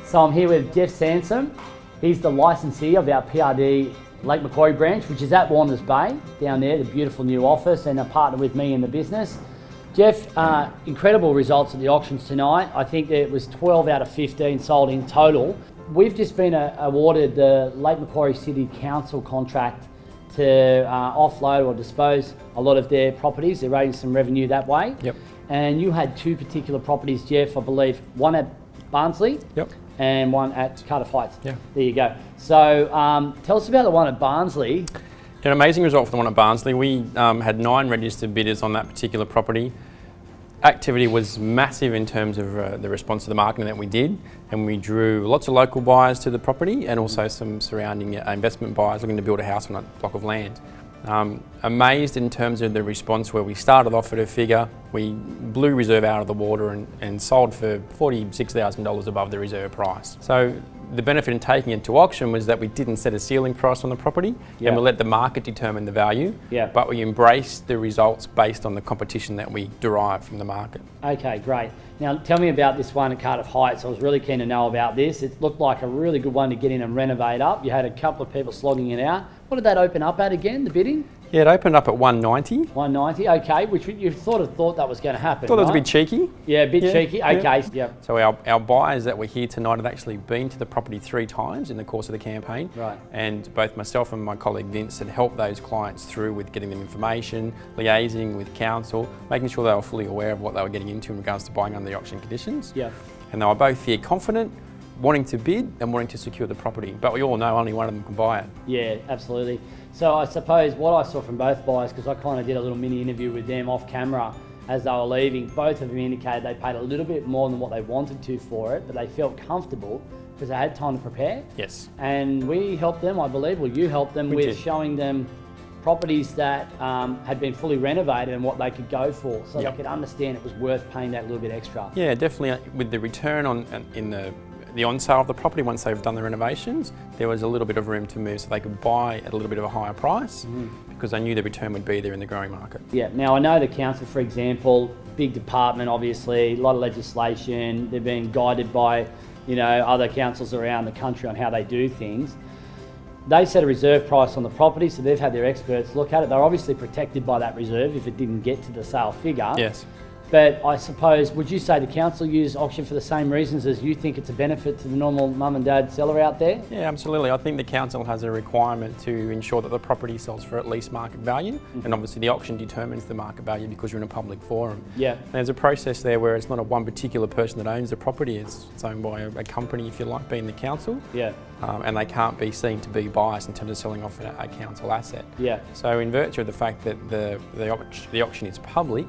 So I'm here with Jeff Sansom. He's the licensee of our PRD Lake Macquarie branch, which is at Warners Bay, down there, the beautiful new office, and a partner with me in the business. Jeff, incredible results at the auctions tonight. I think that it was 12 out of 15 sold in total. We've just been awarded the Lake Macquarie City Council contract to offload or dispose a lot of their properties. They're raising some revenue that way. Yep. And you had two particular properties, Jeff, I believe, one at Barnsley. Yep. And one at Cardiff Heights. Yeah. There you go. So tell us about the one at Barnsley. An amazing result for the one at Barnsley. We had 9 registered bidders on that particular property. Activity was massive in terms of the response to the marketing that we did, and we drew lots of local buyers to the property and also some surrounding investment buyers looking to build a house on a block of land. Amazed in terms of the response, where we started off at a figure, we blew reserve out of the water and sold for $46,000 above the reserve price. So the benefit in taking it to auction was that we didn't set a ceiling price on the property, and we let the market determine the value, but we embraced the results based on the competition that we derived from the market. Okay, great. Now tell me about this one at Cardiff Heights. I was really keen to know about this. It looked like a really good one to get in and renovate up. You had a couple of people slogging it out. What did that open up at again, the bidding? Yeah, it opened up at 190. 190, okay, which you sort of thought that was going to happen. Thought it was a bit cheeky. Yeah, a bit cheeky, okay. Yeah. So our buyers that were here tonight had actually been to the property 3 times in the course of the campaign. Right. And both myself and my colleague Vince had helped those clients through with getting them information, liaising with council, making sure they were fully aware of what they were getting into in regards to buying under the auction conditions. Yeah. And they were both here confident, wanting to bid and wanting to secure the property. But we all know only one of them can buy it. Yeah, absolutely. So I suppose what I saw from both buyers, because I kind of did a little mini interview with them off camera as they were leaving, both of them indicated they paid a little bit more than what they wanted to for it, but they felt comfortable because they had time to prepare. Yes. And we helped them, I believe, well, you helped them with showing them properties that had been fully renovated and what they could go for, so they could understand it was worth paying that little bit extra. Yeah, definitely. With the return in the on sale of the property, once they've done the renovations, there was a little bit of room to move so they could buy at a little bit of a higher price because they knew the return would be there in the growing market. Yeah, now I know the council, for example, big department obviously, a lot of legislation, they're being guided by other councils around the country on how they do things. They set a reserve price on the property, so they've had their experts look at it. They're obviously protected by that reserve if it didn't get to the sale figure. Yes. But I suppose, would you say the council use auction for the same reasons as you think it's a benefit to the normal mum and dad seller out there? Yeah, absolutely. I think the council has a requirement to ensure that the property sells for at least market value, and obviously the auction determines the market value because you're in a public forum. Yeah. And there's a process there where it's not a one particular person that owns the property, it's owned by a company, if you like, being the council. Yeah. And they can't be seen to be biased in terms of selling off a council asset. Yeah. So in virtue of the fact that the auction is public,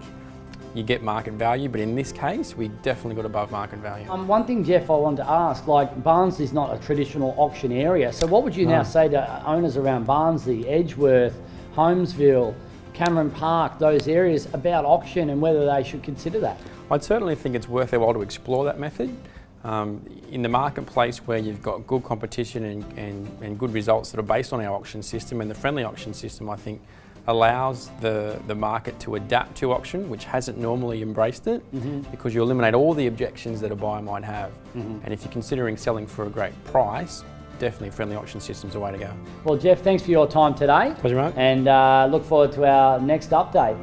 you get market value, but in this case, we definitely got above market value. One thing, Jeff, I wanted to ask, like Barnsley's not a traditional auction area, so what would you now say to owners around Barnsley, Edgeworth, Holmesville, Cameron Park, those areas about auction and whether they should consider that? I'd certainly think it's worth their while to explore that method. In the marketplace where you've got good competition and good results that are based on our auction system, and the friendly auction system, I think, allows the market to adapt to auction, which hasn't normally embraced it, because you eliminate all the objections that a buyer might have. And if you're considering selling for a great price, definitely friendly auction system's the way to go. Well, Jeff, thanks for your time today. Pleasure, mate. And look forward to our next update.